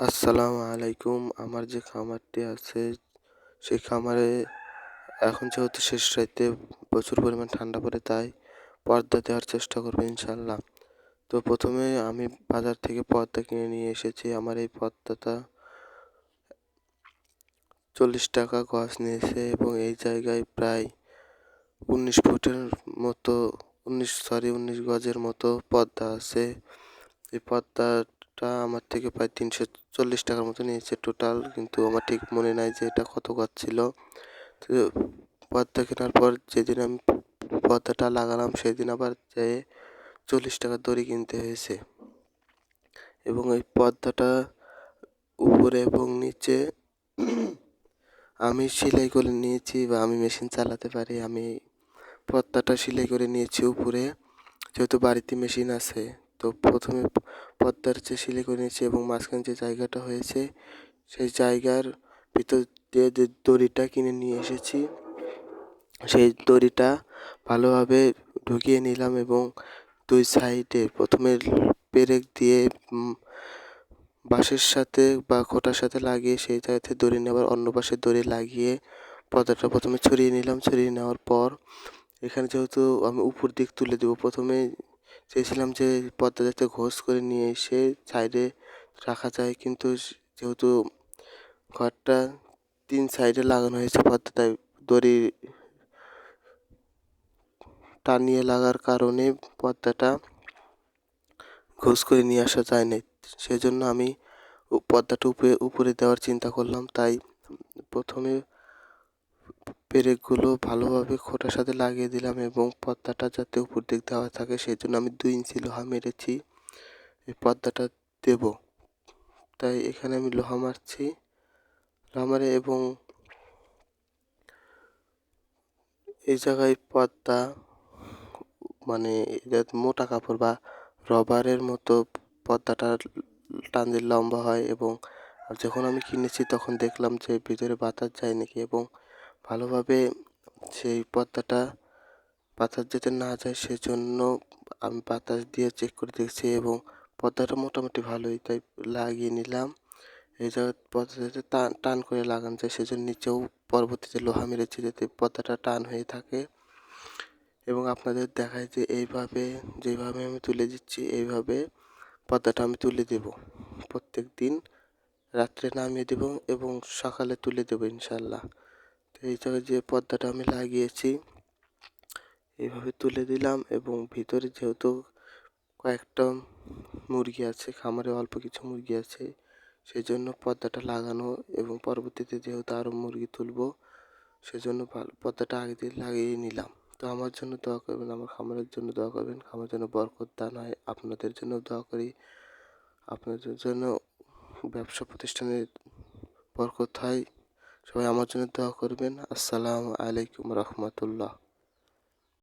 আসসালামু আলাইকুম। আমার যে খামারটি আছে, সেই খামারে এখন যেহেতু শেষ রাইতে প্রচুর পরিমাণ ঠান্ডা পড়ে, তাই পর্দা দেওয়ার চেষ্টা করব ইনশাআল্লাহ। তো ১ম এ আমি বাজার থেকে পর্দা কিনে নিয়ে এসেছি। আমার এই পর্দাটা ৳৪০ গজ নিয়েছে এবং এই জায়গায় প্রায় ১৯ ফুটের মতো ১৯ গজের মতো পর্দা আছে। এই পর্দাটা আমার থেকে প্রায় ৳৩৪০ মতো নিয়েছে টোটাল। কিন্তু আমার ঠিক মনে নাই যে এটা কত গজ ছিল। তো পর্দা কেনার পর যেদিন আমি পর্দাটা লাগালাম সেদিন আবার যেয়ে ৳৪০ দড়ি কিনতে হয়েছে। এবং এই পর্দাটা উপরে এবং নিচে আমি সেলাই করে নিয়েছি বা আমি মেশিন চালাতে পারি। আমি পর্দাটা সেলাই করে নিয়েছি উপরে। যেহেতু বাড়িতে মেশিন আছে, তো ১ম এ পর্দার সেলাই করে নিয়েছি এবং মাঝখানে যে জায়গাটা হয়েছে, সেই জায়গার ভিতর দিয়ে যে দড়িটা কিনে নিয়ে এসেছি, সেই দড়িটা ভালোভাবে ঢুকিয়ে নিলাম এবং ২ সাইডে ১ম এ পেরেক দিয়ে বাঁশের সাথে বা খোঁটার সাথে লাগিয়ে সেই জায়গাতে দড়ি নিয়ে আবার অন্য পাশে দড়ি লাগিয়ে পর্দাটা ১ম এ ছড়িয়ে নিলাম। ছড়িয়ে নেওয়ার পর এখানে যেহেতু আমি উপর দিক তুলে দেবো, ১ম এ চেয়েছিলাম যে পর্দা যাতে ঘোষ করে নিয়ে এসে সাইডে রাখা যায়। কিন্তু যেহেতু ঘরটা ৩ সাইডে লাগানো হয়েছে পর্দা, তাই দড়ি টানিয়ে লাগার কারণে পর্দাটা ঘোষ করে নিয়ে আসা যায় নাই। সেজন্য আমি পর্দাটা উপরে দেওয়ার চিন্তা করলাম। তাই ১ম এ পেরেকগুলো ভালোভাবে খোঁটার সাথে লাগিয়ে দিলাম এবং পর্দাটা যাতে উপর দিক দেওয়া থাকে সেজন্য আমি ২ ইঞ্চি লোহা মেরেছি এই পর্দাটা দেবো। তাই এখানে আমি লোহা মারছি। লোহা মারে এবং এই জায়গায় পর্দা মানে এটা মোটা কাপড় বা রবারের মতো পর্দাটা টানলে লম্বা হয় এবং যখন আমি কিনেছি তখন দেখলাম যে ভিতরে বাতাস যায় নাকি এবং ভালোভাবে সেই পর্দাটা বাতাস যাতে না যায় সেজন্য আমি বাতাস দিয়ে চেক করে দেখছি এবং পর্দাটা মোটামুটি ভালোই, তাই লাগিয়ে নিলাম। এই জায়গায় পর্দা যাতে টান করে লাগানো যায় সেজন্য নিচেও পরবর্তীতে লোহা মেরেছি যাতে পর্দাটা টান হয়ে থাকে। এবং আপনাদের দেখায় যে এইভাবে যেভাবে আমি তুলে দিচ্ছি এইভাবে পর্দাটা আমি তুলে দেবো। প্রত্যেকদিন রাত্রে নামিয়ে দেবো এবং সকালে তুলে দেবো ইনশাআল্লাহ। তো এই জায়গায় যে পর্দাটা আমি লাগিয়েছি এইভাবে তুলে দিলাম এবং ভিতরে যেহেতু কয়েকটা মুরগি আছে, খামারে অল্প কিছু মুরগি আছে, সেজন্য পর্দাটা লাগানো এবং পরবর্তীতে যেহেতু আরও মুরগি তুলবো সেজন্য পর্দাটা আগে দিয়ে লাগিয়ে নিলাম। তো আমার জন্য দোয়া করবেন, আমার খামারের জন্য দোয়া করবেন, খামারের জন্য বরকত দান হয়। আপনাদের জন্য দোয়া করি, আপনাদের জন্য ব্যবসা প্রতিষ্ঠানে বরকত হয়। সবাই আমার জন্য দোয়া করবেন। আসসালামু আলাইকুম রহমতুল্লাহ।